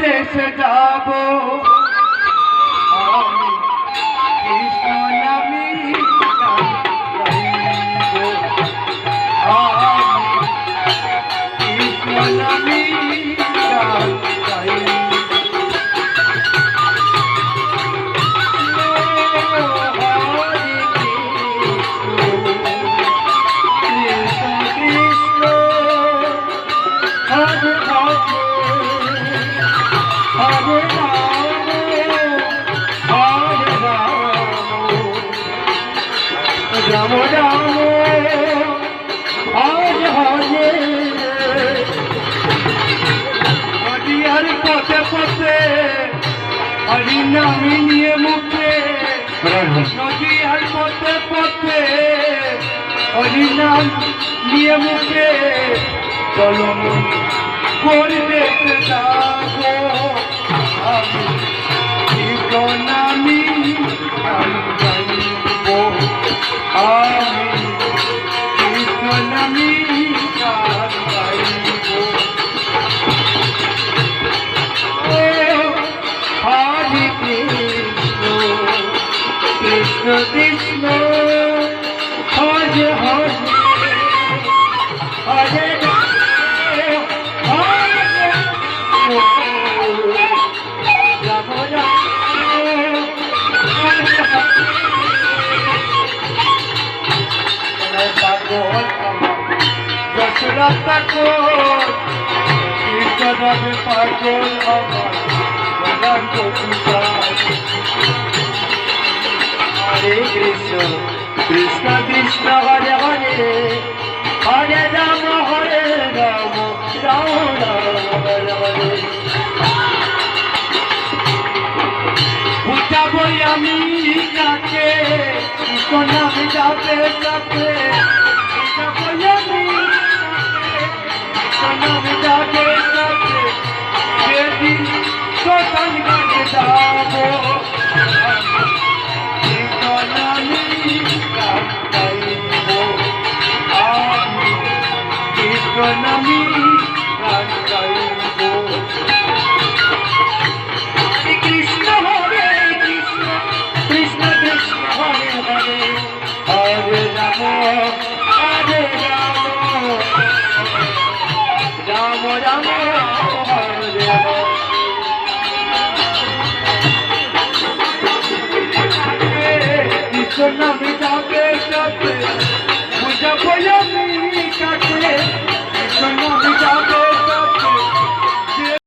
দেশে যাব আমি কৃষ্ণ নামে গান গাইব আমি কৃষ্ণ নামে গান গাইব রাম রাম হরে হরে হরিয়ার পথে পথে হরি নামে নিয়ে মুখে নদীয়ার পথে পথে হরি নাম নিয়ে মুখে চলমন করবে যাবো আমি কৃষ্ণ নামে গান গাইব আমি কৃষ্ণ নামে গান গাইব হরে কৃষ্ণ কৃষ্ণ কৃষ্ণ হরে হরে হরে রাস্তা কোন কৃষ্ণ নামে পাগল আমার হরে কৃষ্ণ কৃষ্ণ কৃষ্ণ হরে হরে হরে রাম রাম হরে হরে বুঝাবো আমি কাকে কৃষ্ণ নামে যাবে যাবে বুঝাবো আমি নামে যাবে যাবে যেদিন শ্মশান ঘাটে যাবো কৃষ্ণ নামে গান গাইব আমি কৃষ্ণ নামে